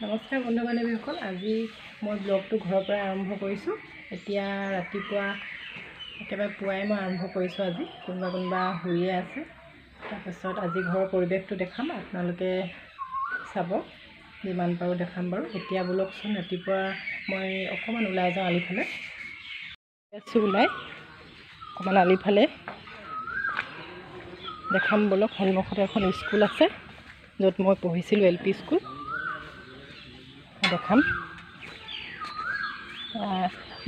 নমস্কাৰ বন্ধু বান্ধৱীসকল, আজি মই ব্লগটো ঘৰৰ পৰা আৰম্ভ কৰিছোঁ। এতিয়া ৰাতিপুৱা একেবাৰে পুৱাই মই আৰম্ভ কৰিছোঁ। আজি কোনোবা শুইয়ে আছে। তাৰপিছত আজি ঘৰৰ পৰিৱেশটো দেখাম, আপোনালোকে চাব, যিমান পাৰোঁ দেখাম বাৰু। এতিয়া বোলকচোন ৰাতিপুৱা মই অকণমান ওলাই যাওঁ আলিফালে। ওলাই অকণমান আলিফালে দেখাম বোলক। সন্মুখতে এখন স্কুল আছে য'ত মই পঢ়িছিলোঁ, LP স্কুল। দেখাম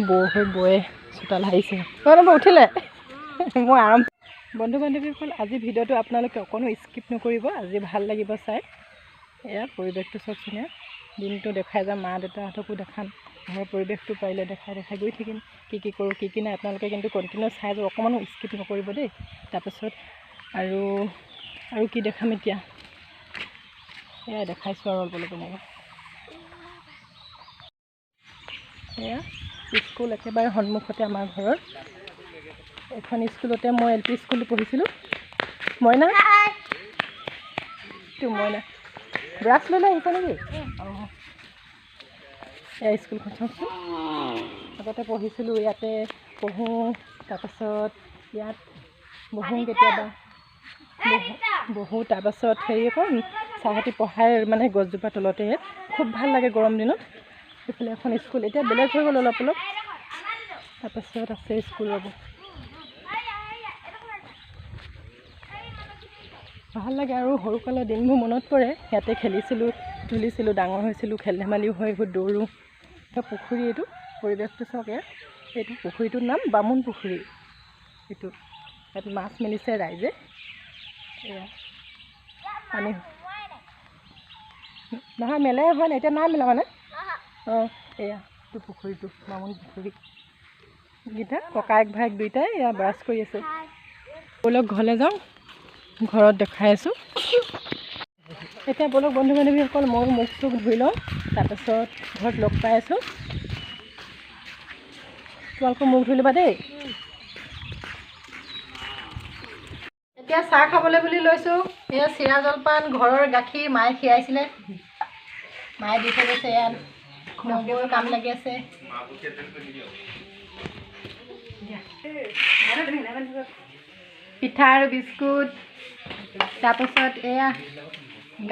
বৌয়ে চোতাল হাৰিছে। উঠিলে মই আৰম্ভ। বন্ধু বান্ধৱীসকল, আজি ভিডিঅ'টো আপোনালোকে অকণো স্কিপ নকৰিব, আজি ভাল লাগিব চাই। এয়া পৰিৱেশটো চাওকচোন, দিনটো দেখাই যাম, মা দেউতাহঁতকো দেখাম। ঘৰৰ পৰিৱেশটো পাৰিলে দেখাই গৈ থাকিম, কি কৰোঁ কি নাই। আপোনালোকে কিন্তু কণ্টিনিউ চাই যাব, অকণমানো স্কিপ নকৰিব দেই। তাৰপিছত আৰু কি দেখাম এতিয়া, এয়া দেখাইছোঁ আৰু অলপ অলপ। এয়া স্কুল একেবাৰে সন্মুখতে আমাৰ ঘৰৰ। এখন স্কুলতে মই LP স্কুলটো পঢ়িছিলোঁ। মইনা ব্ৰাছ লৈ আহিছা নেকি? অঁ, এয়া স্কুলখন চাওকচোন। আগতে পঢ়িছিলোঁ, ইয়াতে পঢ়োঁ। তাৰপাছত ইয়াত বহোঁ, কেতিয়াবা বহোঁ। তাৰপাছত হেৰি আকৌ চাহতি পঢ়াই মানে গছজোপা তলতে। খুব ভাল লাগে গৰম দিনত। এইফালে এখন স্কুল, এতিয়া বেলেগ হৈ গ'ল অলপ। তাৰপাছত আছে স্কুল ৰ'ব। ভাল লাগে আৰু সৰুকালৰ দিনবোৰ মনত পৰে। ইয়াতে খেলিছিলোঁ, ধুলিছিলোঁ, ডাঙৰ হৈছিলোঁ, খেল ধেমালিও হয়, এইবোৰ দৌৰোঁ। পুখুৰী, এইটো পৰিৱেশটো চাওক। এইটো পুখুৰীটোৰ নাম বামুণ পুখুৰী। এইটো ইয়াত মাছ মেলিছে ৰাইজে। এয়া পানী নহয়, মেলে হয় নাই, এতিয়া নাই মেলা মানে। অঁ, এয়াটো পুখুৰীটো বামুণ পুখুৰী। গীতা ককায়েক ভায়েক দুইটাই এয়া ব্ৰাছ কৰি আছে। ব'লক ঘৰলৈ যাওঁ, ঘৰত দেখাই আছোঁ। এতিয়া ব'লক বন্ধু বান্ধৱীসকল, ময়ো মুখ চুখ ধুই লওঁ, তাৰপাছত ঘৰত লগ পাই আছোঁ। তোমালোকৰ মুখ ধুই ল'বা দেই। এতিয়া চাহ খাবলৈ বুলি লৈছোঁ। এয়া চিৰা জলপান, ঘৰৰ গাখীৰ মায়ে খীৰাইছিলে, মায়ে দি থৈ গৈছে। ইয়াত নবৌৰ কাম লাগি আছে। পিঠা আৰু বিস্কুট, তাৰপাছত এয়া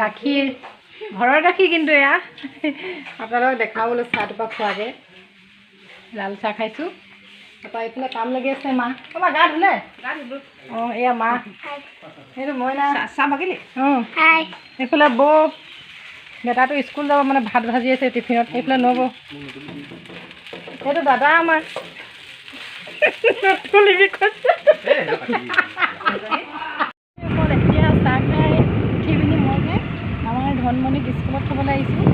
গাখীৰ, ঘৰৰ গাখীৰ কিন্তু এয়া আপোনালোকক দেখাবলৈ চাহটোপা খোৱাকৈ লাল চাহ খাইছোঁ। তাৰপৰা এইফালে কাম লাগি আছে মা। মা গা ধুলে? অঁ, এয়া মা, সেইটো মই না চাহ বাকিলি। অঁ, এইফালে বৌ, বেটাটো স্কুল যাব, মানে ভাত ভাজি আছে টিফিনত। এইফালে নবৌ, সেইটো দাদা আমাৰ। এতিয়া চাহ খাই উঠি পিনি মই যে আমাৰ ধনমণিক স্কুলত থ'বলৈ আহিছোঁ।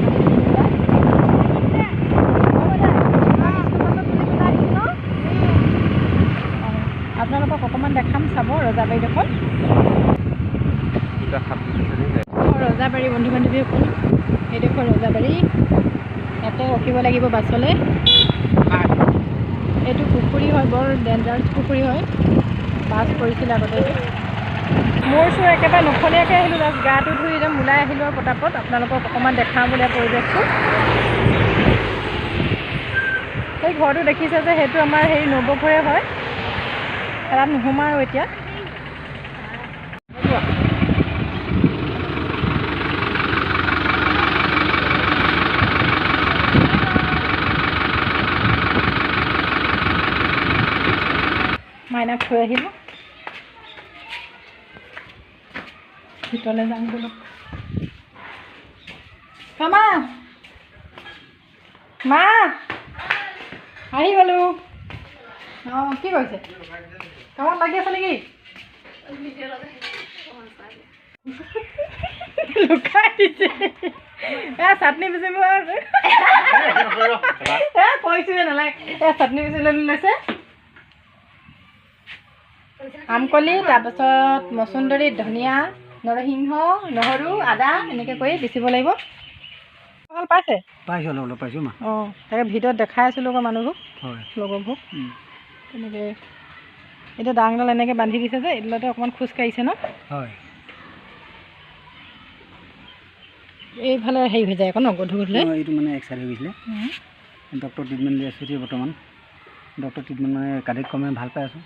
আপোনালোকক অকণমান দেখাম, চাব ৰজাবাৰীডোখৰ। ৰজাবাৰী বন্ধু বান্ধৱীসকল, এইডোখৰ ৰজাবাৰী। ইয়াতে ৰখিব লাগিব বাছলৈ। এইটো পুখুৰী হয়, বৰ ডেঞ্জাৰাছ পুখুৰী হয়, বাছ পৰিছিল আগতে। মোৰ চোৰ একেবাৰে নখনীয়াকৈ আহিলোঁ, জাষ্ট গাটো ধুই একদম ওলাই আহিলোঁ আৰু পটাপট। আপোনালোকক অকণমান দেখাওঁ বোলে পৰিৱেশটো। সেই ঘৰটো দেখিছে যে, সেইটো আমাৰ হেৰি নবৌ ঘৰে হয়। তাত নোসোমাওঁ আৰু এতিয়া। মাইনাক থৈ আহিলোঁ, ভিতৰলৈ যাম বোলো। কামা মা আহি গ'লোঁ। অঁ, কি কৰিছে? কামত লাগি আছে নেকি? লুকাই দিছে। চাটনি পিচিব কৈছোৱে নালাগে। চাটনি পিচিবলৈ লৈছে। আমকলি, তাৰপাছত মচুন্দৰী, ধনিয়া, নৰসিংহ, নহৰু, আদা এনেকৈ কৰি পিচিব লাগিব। ভাল পাইছে? পাইছোঁ মা। অঁ, তাকে ভিডিঅ'ত দেখাই আছিলোঁ আকৌ মানুহবোৰ, লগৰবোৰ তেনেকৈ। এতিয়া ডাঙৰডাল এনেকৈ বান্ধি দিছে যে, এইডালতে অকণমান খোজ কাঢ়িছে ন? হয়। এইফালে হেৰি হৈ যায় আকৌ ন গধুৰ গধুৰ এইটো মানে এক্সাইড হৈ গৈছিলে ডক্টৰ ট্ৰিটমেণ্ট দি আছোঁ এতিয়া বৰ্তমান ডক্টৰ ট্ৰিটমেণ্ট মানে কাটিত কমে ভাল পাই আছোঁ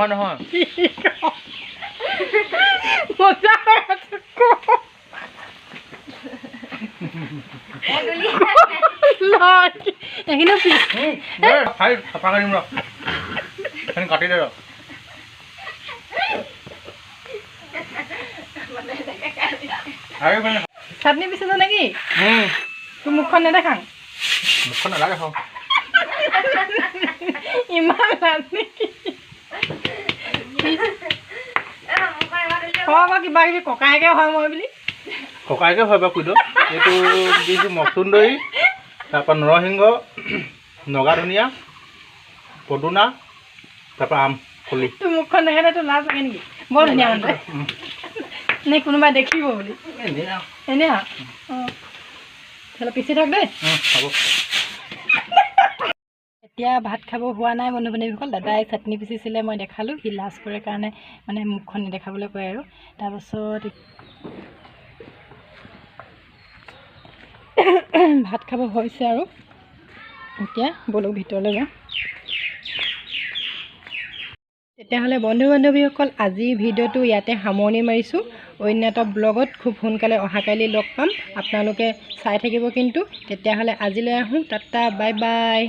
নহয় কাটি দে চাটনি পিছিছ নেকি তোৰ মুখখন নেদেখাং মুখখন নালাগে খাওঁ ইমান লাজ নেকি হ'ব কিবা কিবি ককাইকে হয় মই বুলি ককাইকে হয় বাৰু কুইদ এইটো দিছোঁ মচুন্দৰী তাৰপৰা নৰসিংহ নগা ধনিয়া পদুনা তাৰপৰা আম কলি তোৰ মুখখন নেখালে তোৰ লাজ লাগে নেকি বৰ ধুনীয়া মানে নে কোনোবাই দেখিব বুলি এনে অঁ তাহলে পিছি থাক দেই হ'ব এতিয়া ভাত খাব হোৱা নাই বন্ধু বান্ধৱীসকল দাদাই চাটনি পিচিছিলে মই দেখালোঁ সি লাজ কৰে কাৰণে মানে মুখখন নেদেখাবলৈ কয় আৰু তাৰপাছত ভাত খাব হৈছে আৰু এতিয়া বলক ভিতৰলৈ যাওঁ তেতিয়াহ'লে বন্ধু বান্ধৱীসকল আজিৰ ভিডিঅ'টো ইয়াতে সামৰণি মাৰিছোঁ অন্য এটা ব্লগত খুব সোনকালে অহাকালি লগ পাম আপোনালোকে চাই থাকিব কিন্তু তেতিয়াহ'লে আজিলৈ আহোঁ টাটা বাই বাই